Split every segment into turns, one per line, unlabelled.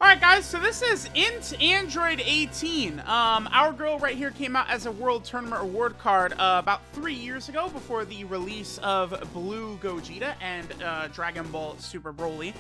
Alright guys, so this is INT Android 18. Our girl right here came out as a World Tournament Award card about 3 years ago before the release of Blue Gogeta and Dragon Ball Super Broly.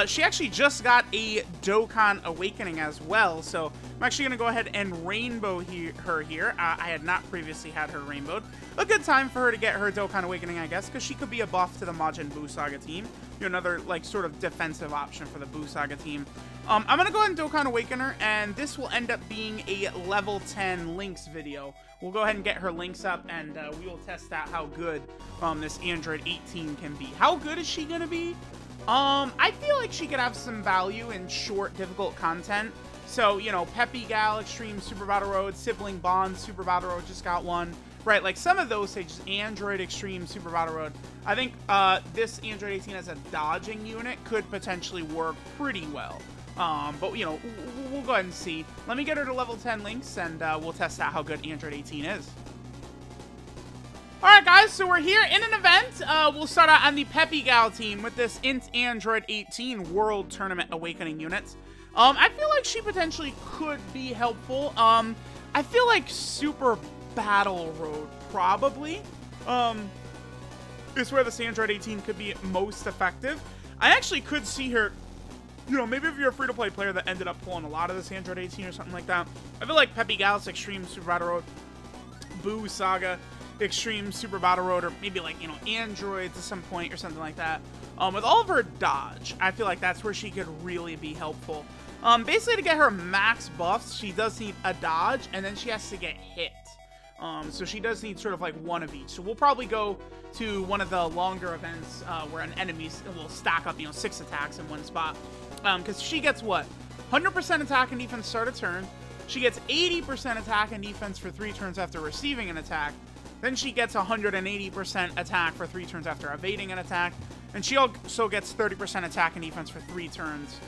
She actually just got a Dokkan Awakening as well, so I'm actually going to go ahead and rainbow her here. I had not previously had her rainbowed. A good time for her to get her Dokkan Awakening, I guess, because she could be a buff to the Majin Buu Saga team. Another, like, sort of defensive option for the Buu Saga team. I'm going to go ahead and Dokkan Awaken her, and this will end up being a level 10 Lynx video. We'll go ahead and get her Lynx up, and we will test out how good this Android 18 can be. How good is she going to be? I feel like she could have some value in short, difficult content. So, you know, Peppy Gals, Extreme Super Battle Road, Sibling Bond, Super Battle Road just got one. Right, like some of those say just Android Extreme Super Battle Road. I think this Android 18 as a dodging unit could potentially work pretty well. But, you know, we'll go ahead and see. Let me get her to level 10 Lynx, and we'll test out how good Android 18 is. Alright guys, so we're here in an event. We'll start out on the Peppy Gals team with this INT Android 18 World Tournament Awakening units. I feel like she potentially could be helpful. I feel like Super Battle Road probably is where this Android 18 could be most effective. I actually could see her, you know, maybe if you're a free-to-play player that ended up pulling a lot of this Android 18 or something like that. I feel like Peppy Gals, Extreme Super Battle Road, Buu Saga, Extreme Super Battle Road, or maybe like, you know, Androids at some point or something like that. With all of her dodge, I feel like that's where she could really be helpful. Basically, to get her max buffs, she does need a dodge, and then she has to get hit. So she does need sort of like one of each. So we'll probably go to one of the longer events where an enemy will stack up, you know, 6 attacks in one spot. Because she gets what? 100% attack and defense start a turn. She gets 80% attack and defense for 3 turns after receiving an attack. Then she gets 180% attack for 3 turns after evading an attack. And she also gets 30% attack and defense for 3 turns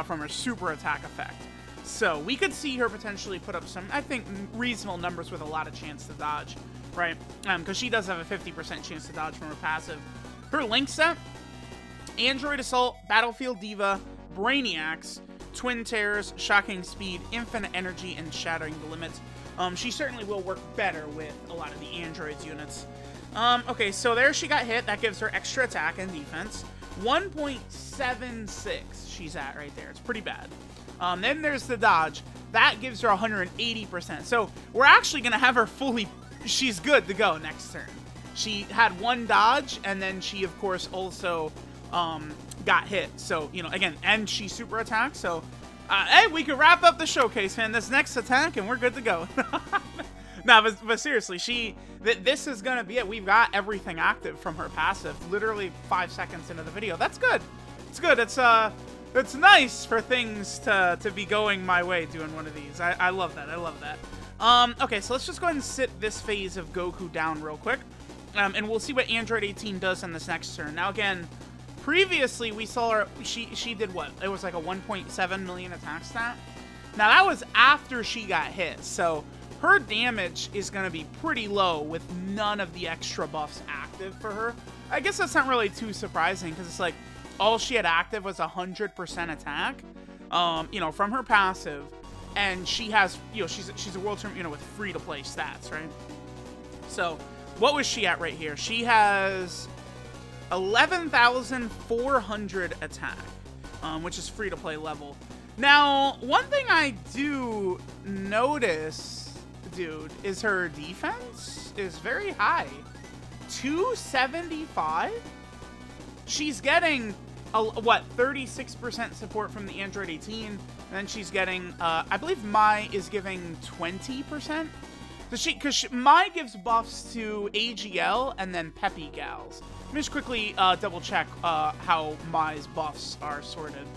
from her super attack effect. So we could see her potentially put up some, I think, reasonable numbers with a lot of chance to dodge, right? Because she does have a 50% chance to dodge from her passive. Her Link set, Android Assault, Battlefield Diva, Brainiacs, Twin Terrors, Shocking Speed, Infinite Energy, and Shattering the Limits. She certainly will work better with a lot of the Android's units. Okay, so there she got hit. That gives her extra attack and defense. 1.76 she's at right there. It's pretty bad. Then there's the dodge. That gives her 180%. So we're actually going to have her fully... She's good to go next turn. She had 1 dodge, and then she, of course, also got hit. So, you know, again, and she super attacked. So, hey, we could wrap up the showcase, man. This next attack, and we're good to go. No, but seriously, this is going to be it. We've got everything active from her passive. Literally 5 seconds into the video. That's good. It's good. It's nice for things to be going my way doing one of these. I love that. I love that. Okay, so let's just go ahead and sit this phase of Goku down real quick. And we'll see what Android 18 does on this next turn. Now, again, previously we saw her, she did what? It was like a 1.7 million attack stat. Now, that was after she got hit. So her damage is going to be pretty low with none of the extra buffs active for her. I guess that's not really too surprising because it's like, all she had active was 100% attack, you know, from her passive, and she has, you know, she's a world champion, you know, with free-to-play stats, right? So, what was she at right here? She has 11,400 attack, which is free-to-play level. Now, one thing I do notice, dude, is her defense is very high. 275? She's getting... what, 36% support from the Android 18, and then she's getting, I believe Mai is giving 20%? Because Mai gives buffs to AGL and then Peppy Gals. Let me just quickly double check how Mai's buffs are sorted.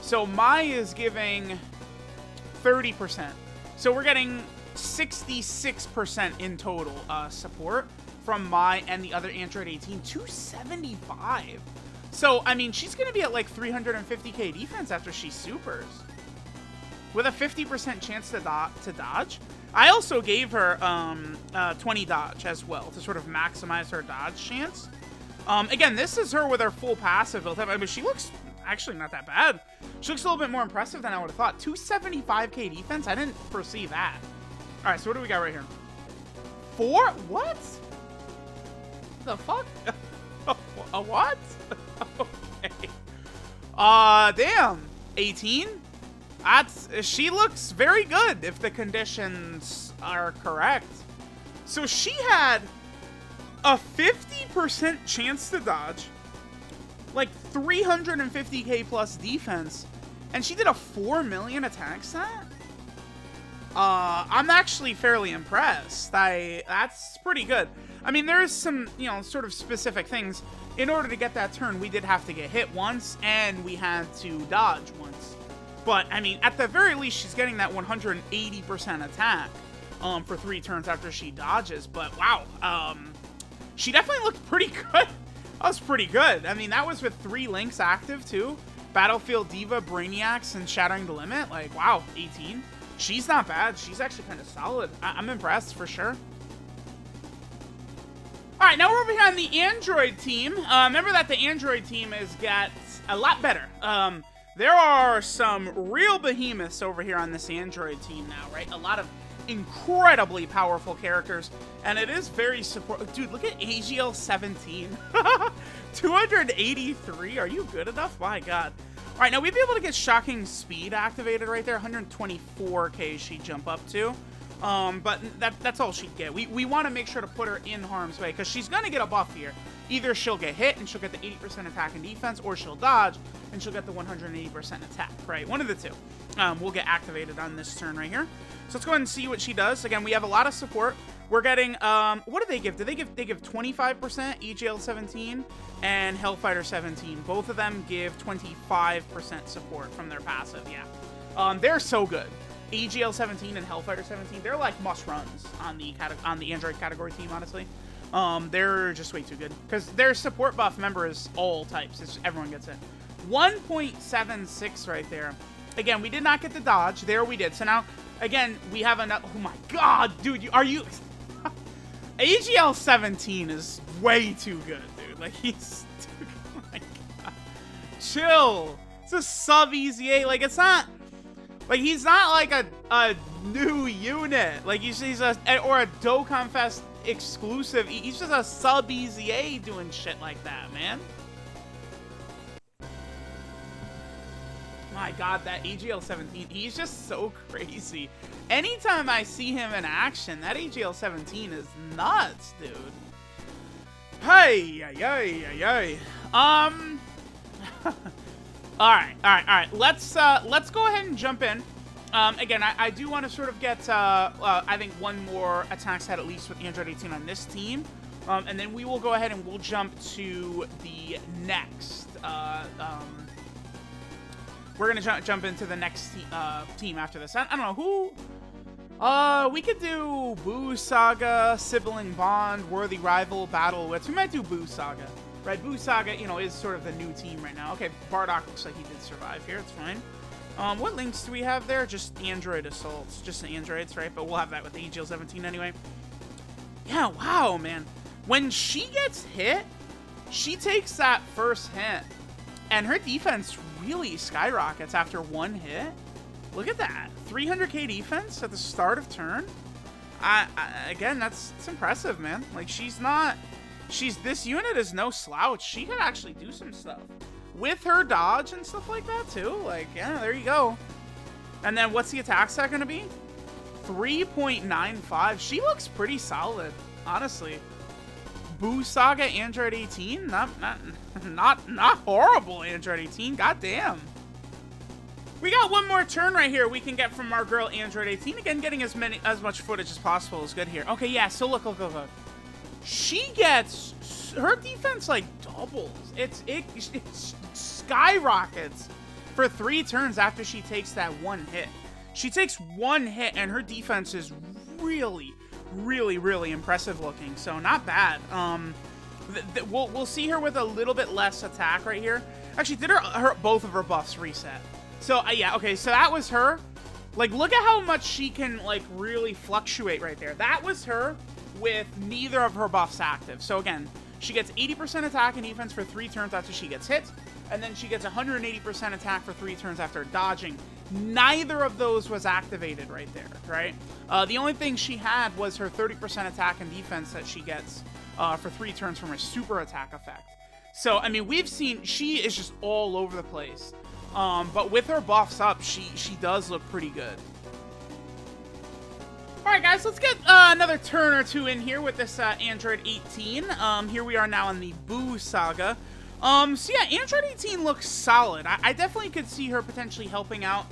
So Mai is giving 30%. So we're getting 66% in total support from Mai and the other Android 18. 275. So, I mean, she's going to be at like 350k defense after she supers. With a 50% chance to dodge. I also gave her 20 dodge as well to sort of maximize her dodge chance. Again, this is her with her full passive built up. I mean, she looks... actually not that bad. She looks a little bit more impressive than I would have thought. 275k defense? I didn't foresee that. All right, so what do we got right here? 4? What? The fuck? A what? Okay. Damn. 18? She looks very good if the conditions are correct. So she had a 50% chance to dodge, like 350k plus defense, and she did a 4 million attack stat? I'm actually fairly impressed. That's pretty good. I mean, there's some, you know, sort of specific things. In order to get that turn, we did have to get hit once, and we had to dodge once. But, I mean, at the very least, she's getting that 180% attack for 3 turns after she dodges. But, wow, she definitely looked pretty good. That was pretty good. I mean, that was with 3 links active, too. Battlefield Diva, Brainiacs, and Shattering the Limit. Like, wow, 18. She's not bad. She's actually kind of solid. I'm impressed, for sure. All right, now we're over here on the Android team. Remember that the Android team gets a lot better. There are some real behemoths over here on this Android team now, right? A lot of incredibly powerful characters, and it is very support. Dude, look at AGL 17. 283. Are you good enough? My God. All right, now we'd be able to get Shocking Speed activated right there. 124k she'd jump up to. But that's all she'd get. We want to make sure to put her in harm's way, because she's going to get a buff here. Either she'll get hit and she'll get the 80% attack and defense, or she'll dodge and she'll get the 180% attack, right? One of the two will get activated on this turn right here. So let's go ahead and see what she does. Again, we have a lot of support. We're getting, what do they give? They give 25%, EGL 17, and Hellfighter 17. Both of them give 25% support from their passive, yeah. They're so good. EGL 17 and Hellfighter 17, they're like must-runs on the Android category team, honestly. They're just way too good, because their support buff, member, is all types. It's, everyone gets it. 1.76 right there. Again, we did not get the dodge. There we did. So now, again, we have another... Oh my God, dude, are you... AGL 17 is way too good, dude. Like, he's... Dude, oh my God. Chill. It's a sub-easy 8. Like, it's not... Like, he's not like a new unit. Like, he's a... Or a Dokkan Fest exclusive. He's just a sub-easy A doing shit like that, man. My God, that AGL 17, he's just so crazy. Anytime I see him in action, that AGL 17 is nuts, dude. Hey, all right. Let's go ahead and jump in. Again, I do want to sort of get, I think, one more attack set at least with Android 18 on this team. And then we will go ahead and we'll jump to the next, we're going to jump into the next team after this. I don't know, who? We could do Buu Saga, Sibling Bond, Worthy Rival, Battle Wits. We might do Buu Saga. Right, Buu Saga, you know, is sort of the new team right now. Okay, Bardock looks like he did survive here. It's fine. What links do we have there? Just Android assaults. Just the Androids, right? But we'll have that with the AGL 17 anyway. Yeah, wow, man. When she gets hit, she takes that first hit. And her defense really skyrockets after one hit. Look at that. 300k defense at the start of turn. Again, that's impressive, man. Like, this unit is no slouch. She could actually do some stuff with her dodge and stuff like that too. Like, yeah, there you go. And then what's the attack stat gonna be? 3.95. She looks pretty solid, honestly. Buu Saga Android 18, not horrible. Android 18, goddamn. We got one more turn right here we can get from our girl Android 18. Again, getting as much footage as possible is good here. Okay, yeah. So look. She gets, her defense like doubles. It skyrockets for 3 turns after she takes that one hit. She takes one hit and her defense is really impressive looking. So not bad. We'll see her with a little bit less attack right here. Actually, did her both of her buffs reset? So yeah, okay. So that was her. Like, look at how much she can like really fluctuate right there. That was her with neither of her buffs active. So again, she gets 80% attack and defense for 3 turns after she gets hit. and then she gets 180% attack for 3 turns after dodging. Neither of those was activated right there, right? The only thing she had was her 30% attack and defense that she gets for 3 turns from her super attack effect. So, I mean, we've seen she is just all over the place. But with her buffs up, she does look pretty good. Alright guys, let's get another turn or two in here with this Android 18. Here we are now in the Buu Saga. So yeah, Android 18 looks solid. I definitely could see her potentially helping out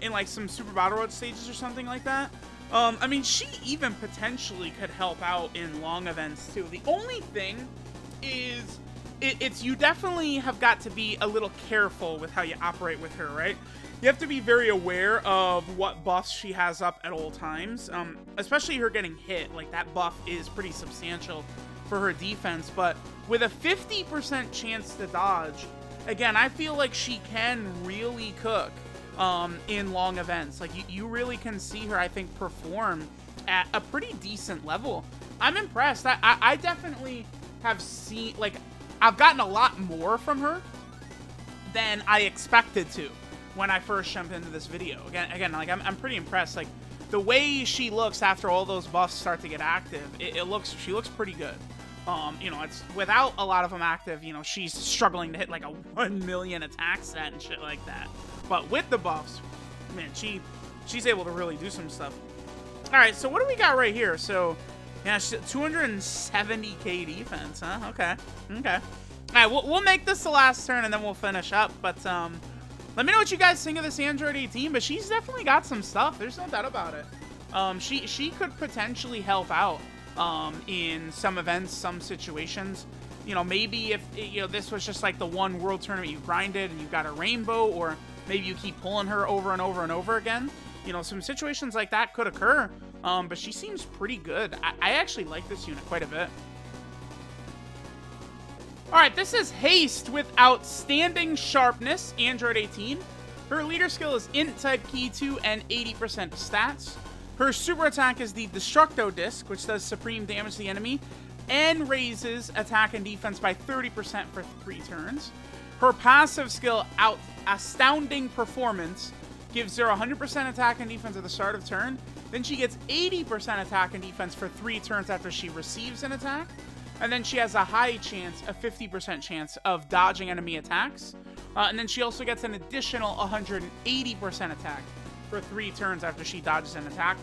in like some Super Battle Road stages or something like that. I mean, she even potentially could help out in long events too. The only thing is, it's you definitely have got to be a little careful with how you operate with her, right? You have to be very aware of what buffs she has up at all times, especially her getting hit. Like, that buff is pretty substantial for her defense, but with a 50% chance to dodge, again, I feel like she can really cook in long events. Like, you really can see her, I think, perform at a pretty decent level. I'm impressed. I definitely have seen, like, I've gotten a lot more from her than I expected to when I first jumped into this video. Again, like, I'm pretty impressed. Like, the way she looks after all those buffs start to get active, she looks pretty good. You know, it's without a lot of them active, you know, she's struggling to hit like a 1 million attack set and shit like that. But with the buffs, man, she's able to really do some stuff. All right, so what do we got right here? So, yeah, 270k defense, huh? Okay. All right, we'll make this the last turn and then we'll finish up. But let me know what you guys think of this Android 18, but she's definitely got some stuff. There's no doubt about it. She could potentially help out in some events, some situations. You know, maybe if, you know, this was just like the one world tournament you grinded and you got a rainbow, or maybe you keep pulling her over and over and over again. You know, some situations like that could occur, but she seems pretty good. I actually like this unit quite a bit. Alright, this is Haste with Outstanding Sharpness, Android 18. Her leader skill is INT type key 2 and 80% stats. Her super attack is the Destructo Disc, which does supreme damage to the enemy, and raises attack and defense by 30% for 3 turns. Her passive skill, Astounding Performance, gives her 100% attack and defense at the start of turn. Then she gets 80% attack and defense for 3 turns after she receives an attack. And then she has a high chance, a 50% chance, of dodging enemy attacks. And then she also gets an additional 180% attack for 3 turns after she dodges an attack.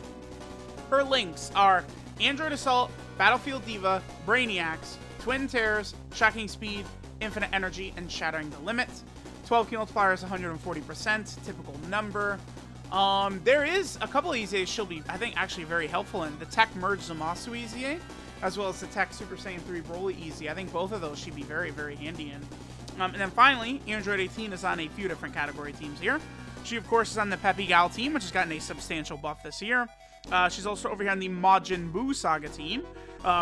Her links are Android Assault, Battlefield Diva, Brainiacs, Twin Terrors, Shocking Speed, Infinite Energy, and Shattering the Limit. 12 key multiplier is 140%, typical number. There is a couple of EZAs she'll be, I think, actually very helpful in. The Tech Merge Zamasu EZA, as well as the Tech Super Saiyan 3 Broly EZA. I think both of those she'd be very, very handy in. And then finally, Android 18 is on a few different category teams here. She, of course, is on the Peppy Gals team, which has gotten a substantial buff this year. She's also over here on the Majin Buu Saga team,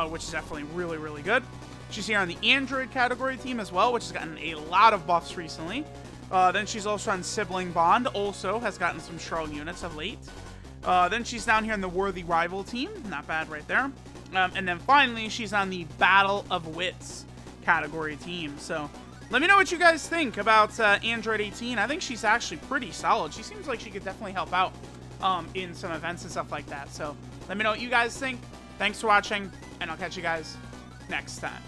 which is definitely really, really good. She's here on the Android category team as well, which has gotten a lot of buffs recently. Then she's also on Sibling Bond, also has gotten some strong units of late. Then she's down here in the Worthy Rival team, not bad right there. And then finally, she's on the Battle of Wits category team. So let me know what you guys think about Android 18. I think she's actually pretty solid. She seems like she could definitely help out in some events and stuff like that. So let me know what you guys think. Thanks for watching, and I'll catch you guys next time.